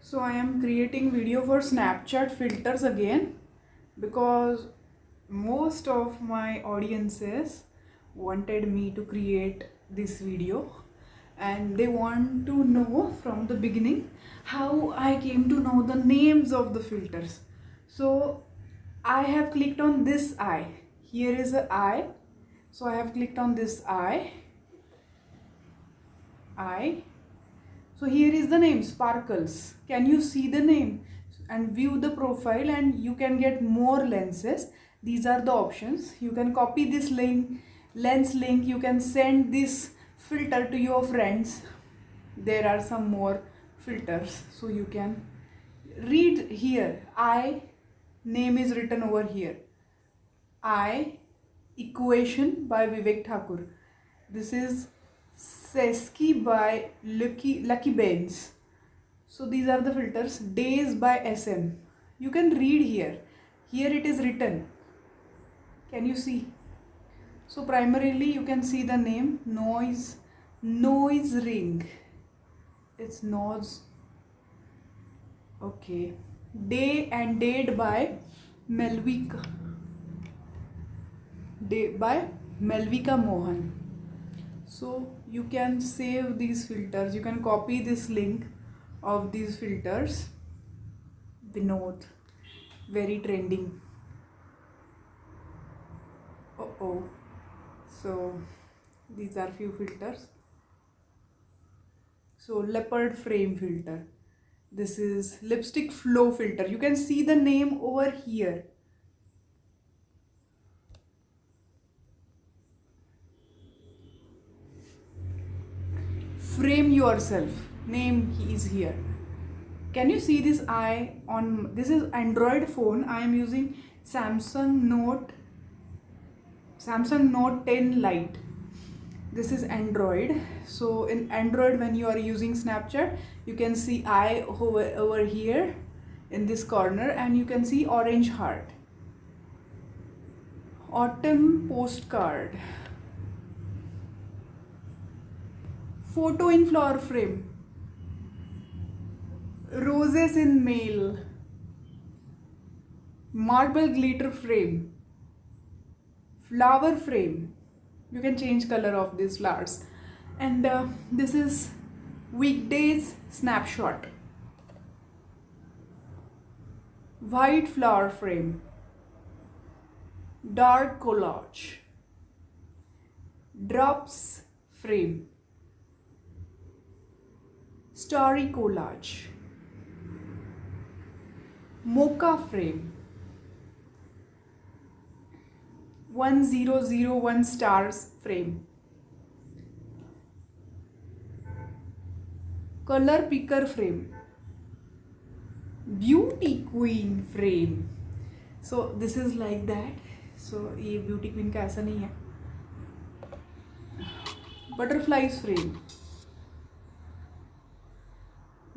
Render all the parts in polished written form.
So I am creating video for Snapchat filters again because most of my audiences wanted me to create this video and they want to know from the beginning how I came to know the names of the filters. So I have clicked on this eye. Here is an eye. So I have clicked on this eye. So here is the name, Sparkles. Can you see the name and view the profile, and you can get more lenses. These are the options. You can copy this lens link. You can send this filter to your friends. There are some more filters. So you can read here. Name is written over here. Equation by Vivek Thakur. This is Seski by Lucky Benz. So these are the filters. Days by SM. You can read here. Here it is written. Can you see? So primarily you can see the name Noise Ring. It's Noise. Okay. Day and Date by Melvika. By Melvika Mohan. So you can save these filters. You can copy this link of these filters. Vinod, very trending. So these are few filters. So leopard frame filter. This is lipstick flow filter. You can see the name over here. Frame yourself. Name is here. Can you see this eye on this is Android phone? I am using Samsung Note 10 Lite. This is Android. So in Android, when you are using Snapchat, you can see eye over here in this corner, and you can see orange heart. Autumn postcard. Photo in flower frame. Roses in mail. Marble glitter frame. Flower frame. You can change color of these flowers. And this is weekdays snapshot. White flower frame. Dark collage. Drops frame. Starry collage. Mocha frame. 1001 stars frame. Color picker frame. Beauty queen frame. So this is like that. So ये beauty queen का ऐसा नहीं है. Butterflies frame.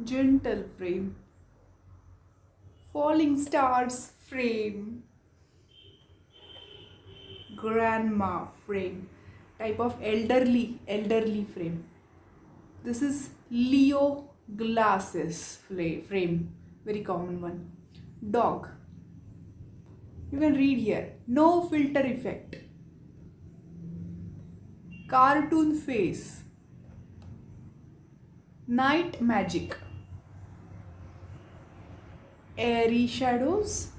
Gentle frame. Falling stars frame. Grandma frame. Type of elderly frame. This is Leo glasses frame. Very common one. Dog. You can read here. No filter effect. Cartoon face. Night magic. Airy shadows.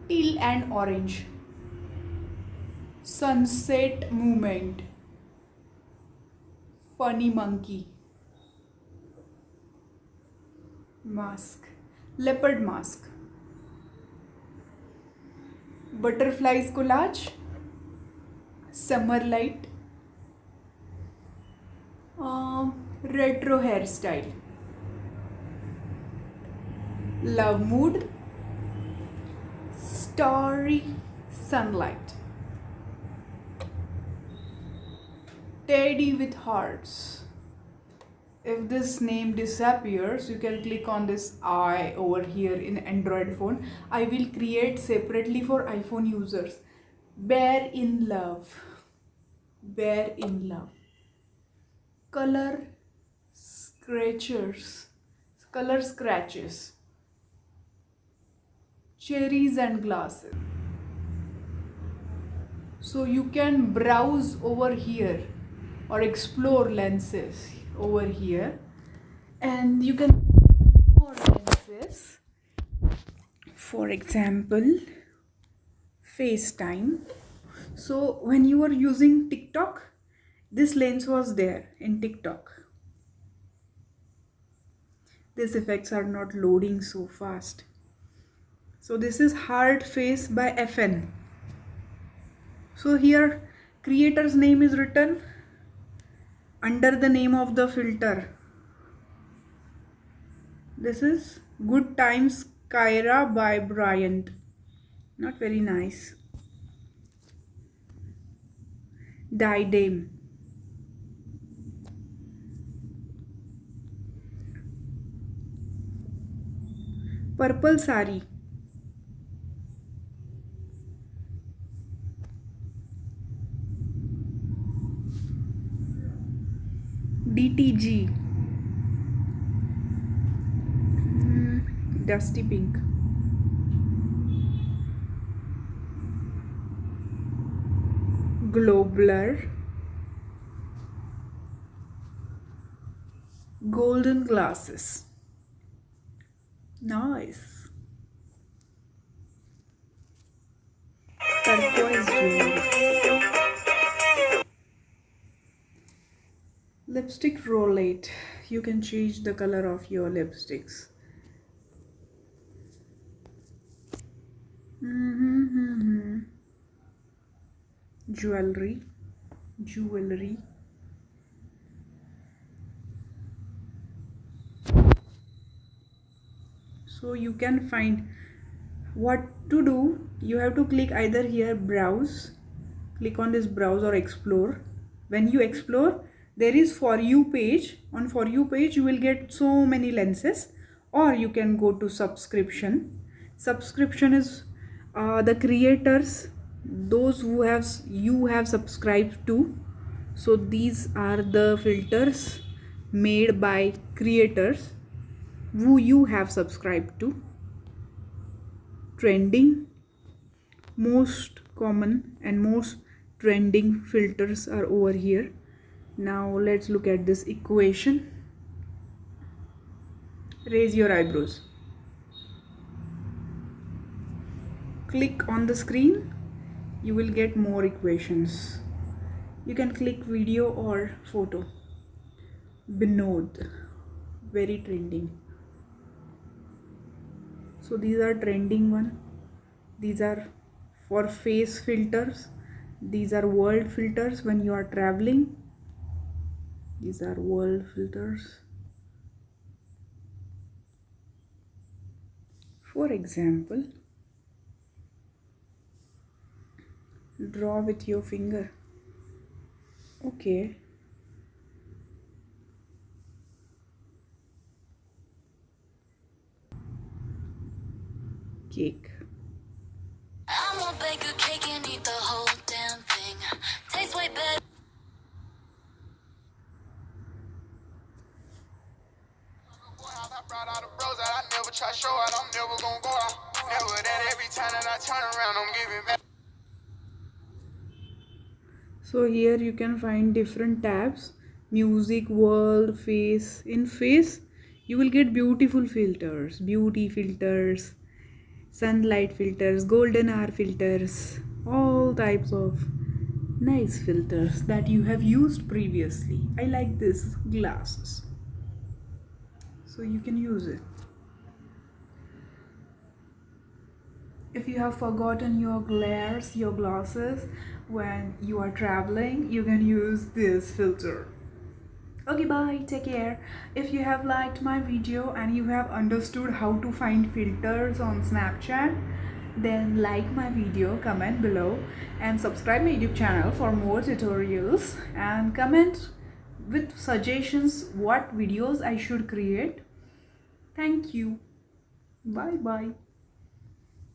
Teal and orange. Sunset movement. Funny monkey. Mask. Leopard mask. Butterflies collage. Summer light. Retro hairstyle. Love mood. Starry sunlight. Teddy with hearts. If this name disappears, you can click on this eye over here in Android phone. I will create separately for iPhone users. Bear in love. Bear in love. Color scratchers. color scratches, cherries and glasses. So you can browse over here or explore lenses over here, and you can more lenses. For example, FaceTime. So when you were using TikTok, this lens was there in TikTok. These effects are not loading so fast. So this is Heart Face by FN. So here creator's name is written under the name of the filter. This is Good Times Kyra by Bryant. Not very nice. Diadem. Purple Sari. DTG. Dusty Pink. Globler. Golden Glasses. Nice. Turquoise jewelry. Lipstick roulette. You can change the color of your lipsticks. Jewelry. So you can find what to do. You have to click either here browse, click on this browse or explore. When you explore, there is For You page. On For You page you will get so many lenses, or you can go to subscription. Subscription is the creators, those who you have subscribed to. So these are the filters made by creators who you have subscribed to. Trending, most common and most trending filters are over here. Now let's look at this equation. Raise your eyebrows. Click on the screen, you will get more equations. You can click video or photo. Binod, very trending. So these are trending one. These are for face filters. These are world filters when you are traveling. These are world filters. For example, draw with your finger. Okay. Cake. I'm gonna bake a cake and eat the whole damn thing. Tastes way better. I never try to show out, I'm never gonna go out. Never that every time that I turn around, I'm giving back. So here you can find different tabs: music, world, face. In face you will get beautiful filters, beauty filters, sunlight filters, golden hour filters, all types of nice filters that you have used previously. I like this glasses, so you can use it. If you have forgotten your glasses when you are traveling, you can use this filter. Okay, bye, take care. If you have liked my video and you have understood how to find filters on Snapchat, then like my video, comment below, and subscribe my YouTube channel for more tutorials, and comment with suggestions what videos I should create. Thank you. Bye bye.